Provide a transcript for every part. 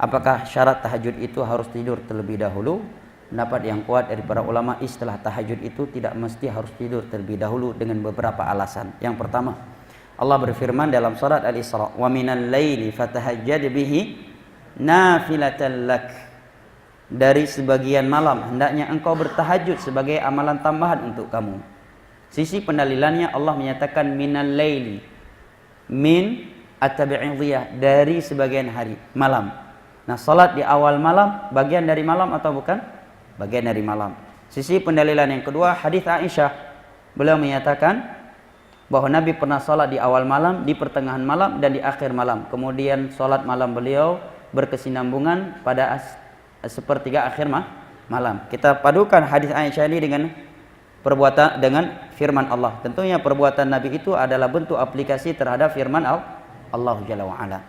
Apakah syarat tahajud itu harus tidur terlebih dahulu? Pendapat yang kuat dari para ulama, istilah tahajud itu tidak mesti harus tidur terlebih dahulu dengan beberapa alasan. Yang pertama, Allah berfirman dalam surat Al-Isra, "Wa minal laili fatahajjad bihi nafilatan lak." Dari sebagian malam hendaknya engkau bertahajud sebagai amalan tambahan untuk kamu. Sisi pendalilannya Allah menyatakan minal laili, min at-tabi'idhiyah, dari sebagian hari, malam. Nah, salat di awal malam bagian dari malam atau bukan? Bagian dari malam. Sisi pendalilan yang kedua, hadis Aisyah, beliau menyatakan bahwa Nabi pernah salat di awal malam, di pertengahan malam, dan di akhir malam. Kemudian salat malam beliau berkesinambungan pada sepertiga akhir malam. Kita padukan hadis Aisyah ini dengan firman Allah. Tentunya perbuatan Nabi itu adalah bentuk aplikasi terhadap firman Allah Jalla wa Ala.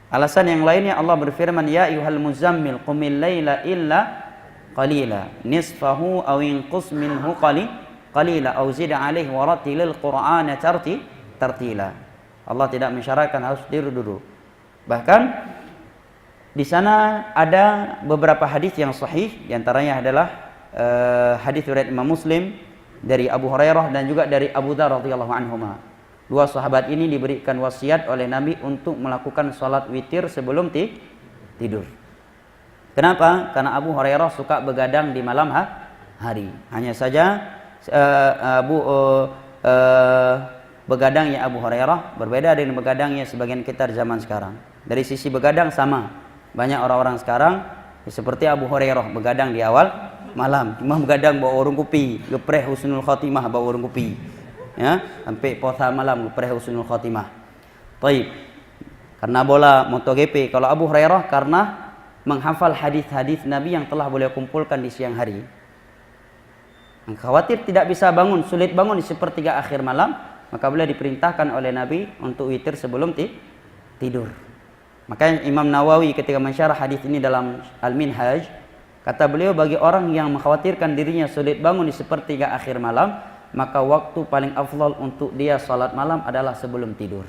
Alasan yang lainnya Allah berfirman, "Ya ayyuhal muzammil qumil laila illa qalila nisfahu aw inqus minhu qalila aw zid 'alaihi wa rattilil qur'ana tartila." Allah tidak mensyaratkan harus tidur dulu. Bahkan di sana ada beberapa hadis yang sahih, di antaranya adalah hadis riwayat Imam Muslim dari Abu Hurairah dan juga dari Abu Dzar radhiyallahu anhuma. Dua sahabat ini diberikan wasiat oleh Nabi untuk melakukan salat witir sebelum tidur. Kenapa? Karena Abu Hurairah suka begadang di malam hari. Hanya saja begadangnya Abu Hurairah berbeda dengan begadangnya sebagian kita di zaman sekarang. Dari sisi begadang sama. Banyak orang-orang sekarang seperti Abu Hurairah begadang di awal malam, cuma begadang bawa warung kopi, gepreh husnul khotimah bawa warung kopi, ya, sampai puasa malam gepreh husnul khotimah. Baik. Karena bola MotoGP. Kalau Abu Hurairah karena menghafal hadis-hadis Nabi yang telah beliau kumpulkan di siang hari. Khawatir tidak bisa bangun, sulit bangun di sepertiga akhir malam, maka beliau diperintahkan oleh Nabi untuk witir sebelum tidur. Makanya Imam Nawawi ketika mensyarah hadis ini dalam Al-Minhaj, kata beliau, bagi orang yang mengkhawatirkan dirinya sulit bangun di sepertiga akhir malam, maka waktu paling afdal untuk dia salat malam adalah sebelum tidur.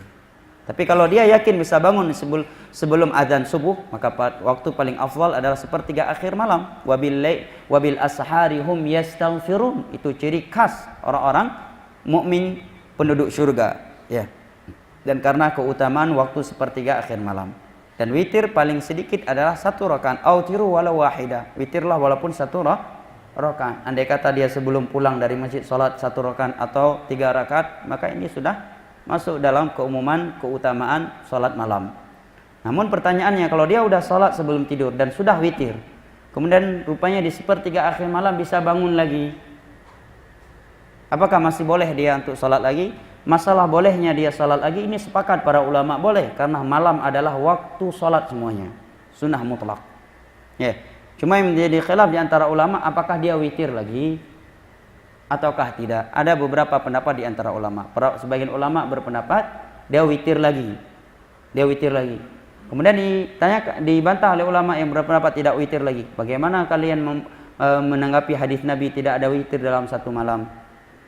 Tapi kalau dia yakin bisa bangun sebelum azan subuh, maka waktu paling afdal adalah sepertiga akhir malam. Wabil ashari hum yastaghfirun. Itu ciri khas orang-orang mukmin penduduk surga, ya. Dan karena keutamaan waktu sepertiga akhir malam. Dan witir paling sedikit adalah 1 rakaat. Autiru walau wahidah. Witirlah walaupun 1 rakaat. Andai kata dia sebelum pulang dari masjid salat 1 rakaat atau 3 rakaat, maka ini sudah masuk dalam keutamaan salat malam. Namun pertanyaannya, kalau dia udah salat sebelum tidur dan sudah witir, kemudian rupanya di sepertiga akhir malam bisa bangun lagi, apakah masih boleh dia untuk salat lagi? Masalah bolehnya dia salat lagi ini sepakat para ulama boleh, karena malam adalah waktu salat semuanya, sunnah mutlak. Ya, cuma yang menjadi khilaf di antara ulama, apakah dia witir lagi ataukah tidak. Ada beberapa pendapat di antara ulama. Sebagian ulama berpendapat dia witir lagi. Kemudian dibantah oleh ulama yang berpendapat tidak witir lagi. Bagaimana kalian menanggapi hadis Nabi tidak ada witir dalam satu malam?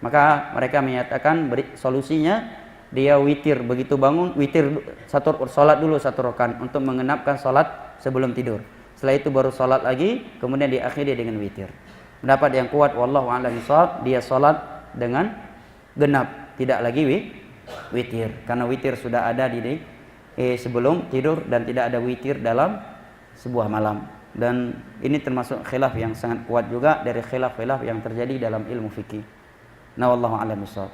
Maka mereka menyatakan solusinya dia witir, begitu bangun witir salat dulu 1 rakaat untuk mengenapkan salat sebelum tidur. Setelah itu baru salat lagi, kemudian diakhiri dengan witir. Pendapat yang kuat wallahu a'lam bishawab, dia salat dengan genap, tidak lagi witir, karena witir sudah ada sebelum tidur dan tidak ada witir dalam sebuah malam. Dan ini termasuk khilaf yang sangat kuat juga dari khilaf-khilaf yang terjadi dalam ilmu fikih. Nah, wallahu a'lam bishawab.